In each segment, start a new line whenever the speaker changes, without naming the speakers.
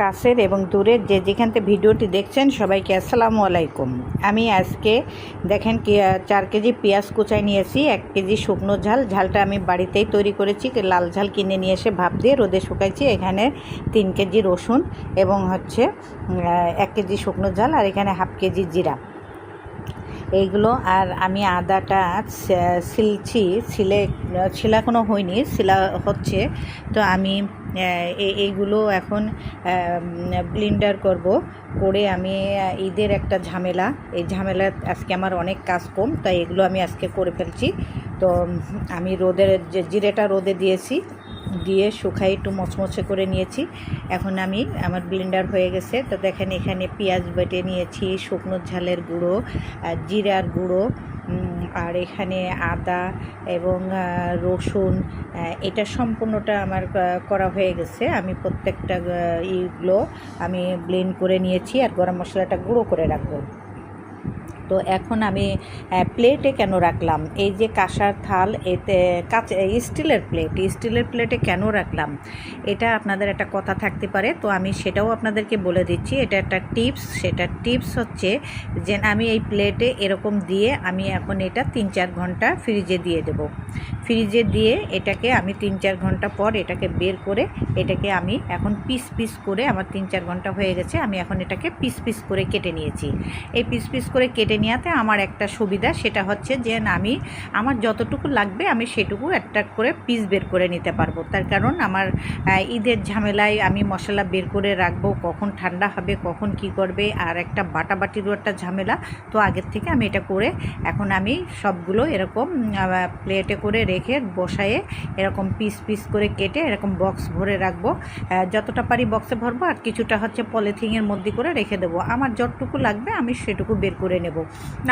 কাছের এবং দূরের যেখান থেকে ভিডিওটি দেখছেন সবাইকে আসসালামু আলাইকুম। আমি আজকে দেখেন কি 4 কেজি পেঁয়াজ কুচাই নিয়েছি, 1 কেজি শুকনো ঝালটা আমি বাড়িতেই তৈরি করেছি। লাল ঝাল কিনে নিয়ে এসে ভাপ দিয়ে রোদে শুকাইছি। এখানে 3 কেজি রসুন এবং 1 কেজি শুকনো ঝাল, আর এখানে হাফ কেজি জিরা, এইগুলো। আর আমি আদাটা ছিলা কোনো হয়নি, ছিলা হচ্ছে। তো আমি এইগুলো এখন ব্লেন্ডার করে আমি ঈদের একটা ঝামেলা, এই ঝামেলা আজকে আমার অনেক কাজ কম, তাই এগুলো আমি আজকে করে ফেলছি। তো আমি জিরেটা রোদে দিয়েছি, দিয়ে শুকাই একটু মচমচে করে নিয়েছি। এখন আমার ব্লেন্ডার হয়ে গেছে। তো দেখেন এখানে পেঁয়াজ বেটে নিয়েছি, শুকনো ঝালের গুঁড়ো, জিরার গুঁড়ো, আর এখানে আদা এবং রসুন, এটা সম্পূর্ণটা আমার করা হয়ে গেছে। আমি প্রত্যেকটা এইগুলো আমি ব্লেন্ড করে নিয়েছি, আর গরম মশলাটা গুঁড়ো করে রাখবো। তো এখন আমি প্লেটে কেন রাখলাম, এই যে কাঁসার থাল, এতে স্টিলের প্লেটে কেন রাখলাম, এটা আপনাদের একটা কথা থাকতে পারে। তো আমি সেটাও আপনাদেরকে বলে দিচ্ছি, এটা একটা টিপস। সেটা টিপস হচ্ছে যে আমি এই প্লেটে এরকম দিয়ে আমি এখন এটা 3-4 ঘন্টা ফ্রিজে দিয়ে দেব। ফ্রিজে দিয়ে এটাকে আমি 3-4 ঘন্টা পর এটাকে বের করে এটাকে আমি এখন পিস করে, আমার 3-4 ঘন্টা হয়ে গেছে, আমি এখন এটাকে পিস করে কেটে নিয়েছি। এই পিস করে কেটে নেওয়াতে আমার একটা সুবিধা, সেটা হচ্ছে যে আমি আমার যতটুকু লাগবে আমি সেটুকু একটা করে পিস বের করে নিতে পারবো। তার কারণ আমার ঈদের ঝামেলায় আমি মশলা বের করে রাখবো, কখন ঠান্ডা হবে, কখন কি করবে, আর একটা বাটাবাটিরও একটা ঝামেলা। তো আগের থেকে আমি এটা করে এখন আমি সবগুলো এরকম প্লেটে করে রেখে বসায়ে এরকম পিস করে কেটে এরকম বক্স ভরে রাখবো। যতটা পারি বক্সে ভরবো, আর কিছুটা পলিথিনের মধ্যে করে রেখে দেবো। আমার যতটুকু লাগবে আমি সেটুকু বের করে নেব।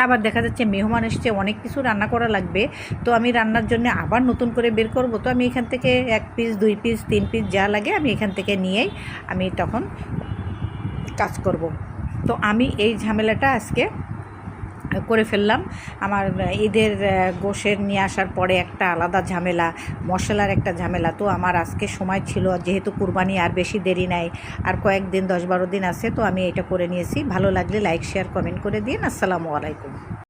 আবার দেখা যাচ্ছে মেহমান এসছে, অনেক কিছু রান্না করা লাগবে, তো আমি রান্নার জন্য আবার নতুন করে বের করব। তো আমি এখান থেকে 1 পিস 2 পিস 3 পিস যা লাগে আমি এখান থেকে নিয়েই আমি তখন কাজ করব। তো আমি এই ঝামেলাটা আজকে করে ফেললাম। আমার ঈদের গোশের নিয়ে আসার পরে একটা আলাদা ঝামেলা, মশলার একটা ঝামেলা। তো আমার আজকে সময় ছিল, যেহেতু কুরবানি আর বেশি দেরি নাই, আর কয়েকদিন 10-12 দিন আছে, তো আমি এটা করে নিয়েছি। ভালো লাগলে লাইক শেয়ার কমেন্ট করে দিন। আসসালামু আলাইকুম।